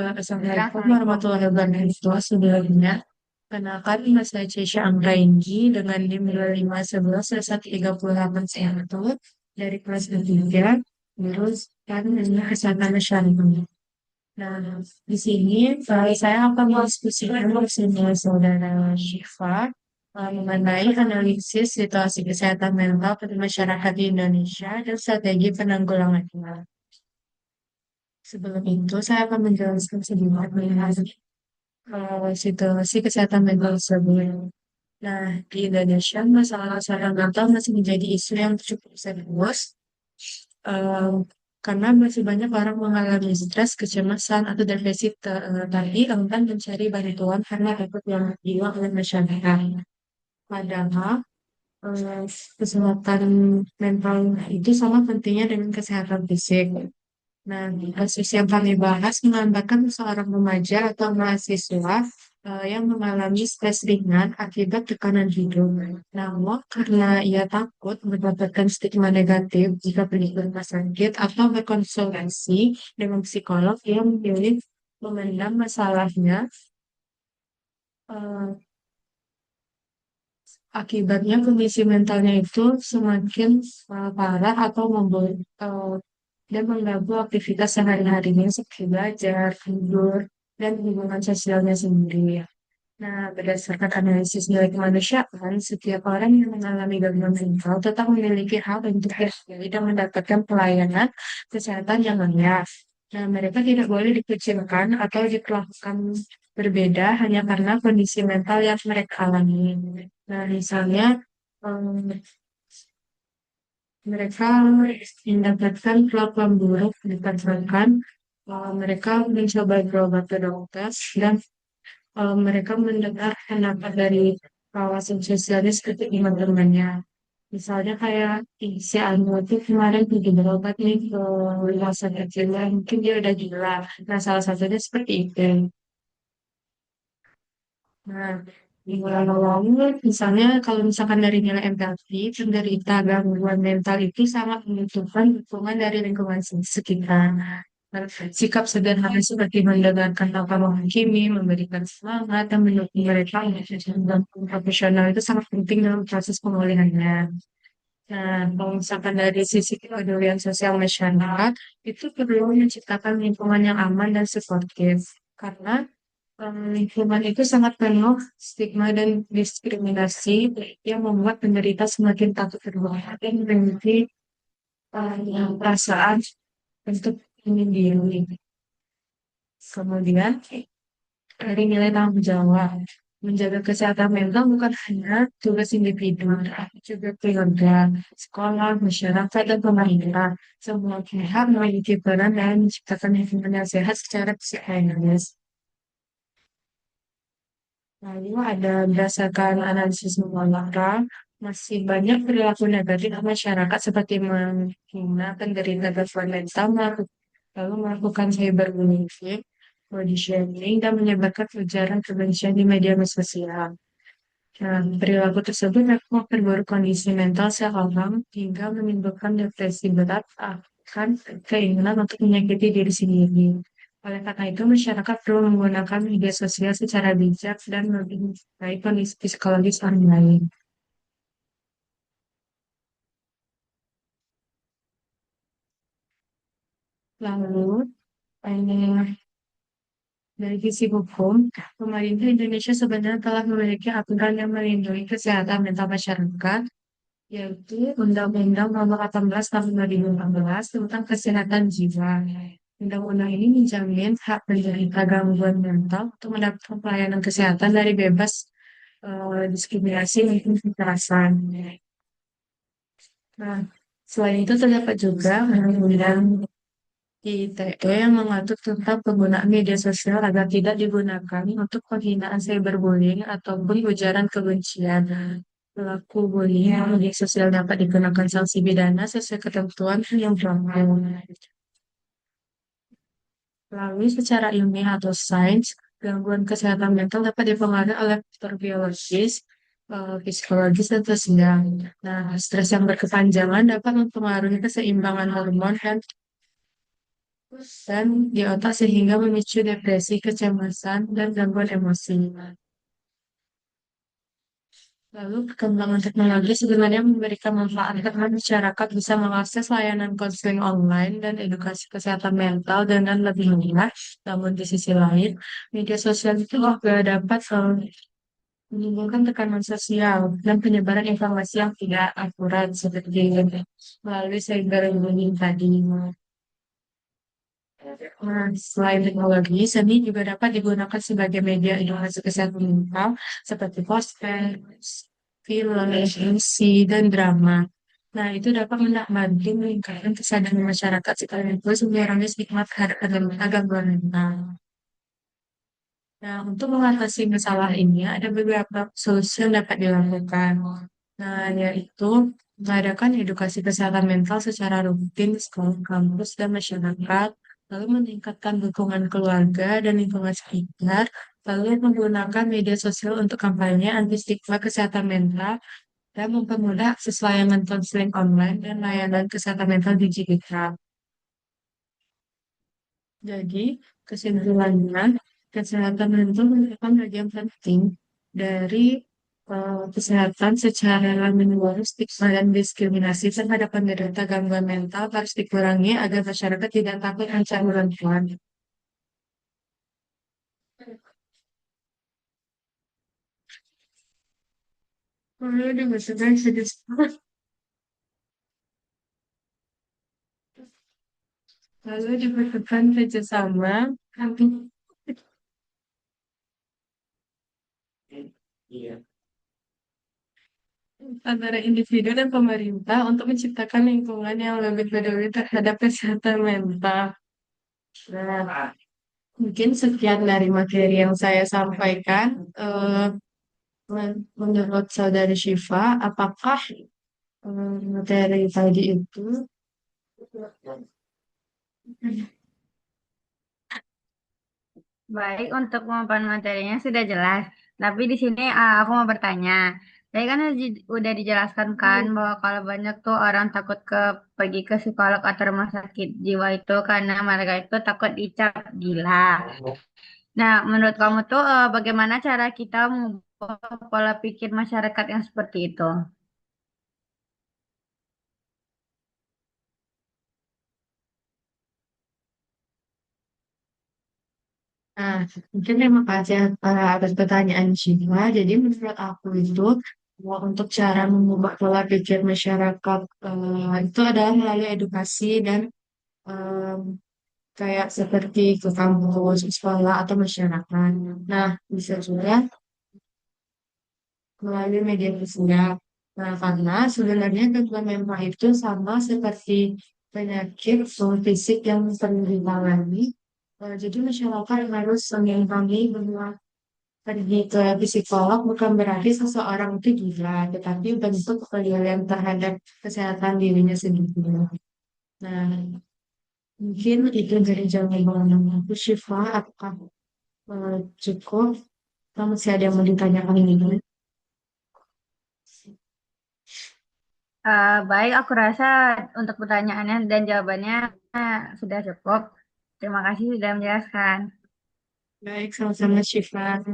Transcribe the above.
Assalamualaikum warahmatullahi wabarakatuh. Sebelumnya, kenalkan nama saya Cesha Anggraini dengan NIM 2511 1138 dari kelas 3, terus kan ini kesehatan nasional. Nah, di sini saya akan mendiskusikan bersama saudara Syifa mengenai analisis situasi kesehatan mental pada masyarakat di Indonesia dan strategi penanggulangannya. Sebelum itu, saya akan menjelaskan sedikit mengenai situasi kesehatan mental tersebut. Nah, di Indonesia, masalah kesehatan mental masih menjadi isu yang cukup serius, eh, karena masih banyak orang mengalami stres, kecemasan, atau depresi tadi enggan mencari bantuan karena takut yang dilakukan oleh masyarakat. Padahal, eh, kesehatan mental itu sama pentingnya dengan kesehatan fisik. Nah, kasus yang kami bahas menggambarkan seorang remaja atau mahasiswa yang mengalami stres ringan akibat tekanan hidup. Namun, karena ia takut mendapatkan stigma negatif jika pergi ke rumah sakit atau berkonsultasi dengan psikolog, ia memilih memendam masalahnya. eh, Akibatnya kondisi mentalnya itu semakin parah atau membuat dan mengganggu aktivitas sehari-harinya seperti belajar, tidur, dan hubungan sosialnya sendiri. Nah, berdasarkan analisis nilai kemanusiaan, setiap orang yang mengalami gangguan mental tetap memiliki hak untuk terpilih dan mendapatkan pelayanan kesehatan yang layak. Nah, mereka tidak boleh dikucilkan atau diperlakukan berbeda hanya karena kondisi mental yang mereka alami. Nah, misalnya, em, mereka mendapatkan perlakuan buruk dikarenakan mereka mencoba berobat ke dokter dan mereka mendengar pendapat dari kawasan sosialnya seperti teman-temannya. Misalnya kayak si Anu itu kemarin pergi berobat nih ke rumah sakit jiwa, mungkin dia udah gila. Nah, salah satunya seperti itu. Nah, di awal misalnya kalau misalkan dari nilai empati, penderita gangguan mental itu sangat membutuhkan dukungan dari lingkungan sekitar. Nah, sikap sederhana seperti mendengarkan tanpa menghakimi, memberikan semangat, dan mendukung mereka untuk menjadi profesional itu sangat penting dalam proses pemulihannya. Nah, kalau misalkan dari sisi kepedulian sosial masyarakat, itu perlu menciptakan lingkungan yang aman dan suportif. Karena lingkungan itu sangat penuh stigma dan diskriminasi yang membuat penderita semakin takut terbuka dan memiliki perasaan untuk menyendiri. Kemudian, dari nilai tanggung jawab, menjaga kesehatan mental bukan hanya tugas individu, tapi juga keluarga, sekolah, masyarakat, dan pemerintah. Semua pihak memiliki peran dalam menciptakan lingkungan yang sehat secara psikologis. Lalu ada berdasarkan analisis mengelola, masih banyak perilaku negatif masyarakat seperti menghina penderita gangguan mental, lalu melakukan cyberbullying, body shaming, dan menyebarkan ujaran kebencian di media sosial. Nah, perilaku tersebut dapat memperburuk kondisi mental seseorang hingga menimbulkan depresi berat akan keinginan untuk menyakiti diri sendiri. Oleh karena itu, masyarakat perlu menggunakan media sosial secara bijak dan lebih mencintai kondisi psikologis orang lain. Lalu, eh, dari sisi hukum, pemerintah Indonesia sebenarnya telah memiliki aturan yang melindungi kesehatan mental masyarakat, yaitu Undang-Undang Nomor 18 Tahun 2016 tentang Kesehatan Jiwa. Undang-undang ini menjamin hak penderita gangguan mental untuk mendapatkan pelayanan kesehatan dari bebas diskriminasi maupun kekerasan. Nah, selain itu terdapat juga Undang-Undang ITE yang mengatur tentang penggunaan media sosial agar tidak digunakan untuk penghinaan cyberbullying ataupun ujaran kebencian. Pelaku bullying media sosial dapat dikenakan sanksi pidana sesuai ketentuan yang berlaku. Lalu secara ilmiah atau sains, gangguan kesehatan mental dapat dipengaruhi oleh faktor biologis, psikologis, dan sosial. Nah, stres yang berkepanjangan dapat mempengaruhi keseimbangan hormon dan dan di otak sehingga memicu depresi, kecemasan, dan gangguan emosi. Lalu perkembangan teknologi sebenarnya memberikan manfaat karena masyarakat bisa mengakses layanan konseling online dan edukasi kesehatan mental dengan lebih mudah. Namun di sisi lain, media sosial itu juga dapat menimbulkan tekanan sosial dan penyebaran informasi yang tidak akurat seperti melalui cyberbullying tadi. Nah, selain teknologi, seni juga dapat digunakan sebagai media edukasi kesehatan mental seperti podcast, film, musik, dan drama. Nah, itu dapat membantu meningkatkan kesadaran masyarakat sekaligus mengurangi stigma terhadap gangguan mental. Nah, untuk mengatasi masalah ini, ada beberapa solusi yang dapat dilakukan. Nah, yaitu mengadakan edukasi kesehatan mental secara rutin di sekolah, kampus, dan masyarakat, lalu meningkatkan dukungan keluarga dan lingkungan sekitar, lalu menggunakan media sosial untuk kampanye anti stigma kesehatan mental, dan mempermudah akses layanan konseling online dan layanan kesehatan mental digital. Jadi, kesimpulannya, kesehatan mental merupakan bagian penting dari kesehatan secara menyeluruh stigma dan diskriminasi terhadap penderita gangguan mental harus dikurangi agar masyarakat tidak takut mencari bantuan. Lalu dibutuhkan lalu dibutuhkan kerjasama antara individu dan pemerintah untuk menciptakan lingkungan yang lebih peduli terhadap kesehatan mental. Nah, mungkin sekian dari materi yang saya sampaikan. Menurut Saudari Syifa, apakah materi tadi itu Baik, untuk pemaparan materinya sudah jelas. Tapi di sini aku mau bertanya. Tadi kan udah dijelaskan kan bahwa kalau banyak tuh orang takut pergi ke psikolog atau rumah sakit jiwa itu karena mereka itu takut dicap gila. Nah, menurut kamu tuh bagaimana cara kita mengubah pola pikir masyarakat yang seperti itu? nah, mungkin terima kasih atas pertanyaan Syifa. Jadi menurut aku itu untuk cara mengubah pola pikir masyarakat itu adalah melalui edukasi dan em, kayak seperti ke kampus, sekolah atau masyarakat. Nah, bisa juga melalui media sosial. Nah, karena sebenarnya gangguan mental itu sama seperti penyakit fisik yang sering ditangani. Jadi masyarakat harus mengimbangi bahwa pergi ke psikolog bukan berarti seseorang itu gila, tetapi bentuk kepedulian terhadap kesehatan dirinya sendiri. Nah, mungkin itu dari jawaban aku, Syifa. Apakah cukup? Kamu masih ada yang mau ditanyakan ini? Baik, aku rasa untuk pertanyaannya dan jawabannya sudah cukup. Terima kasih sudah menjelaskan. Baik, sama-sama Syifa.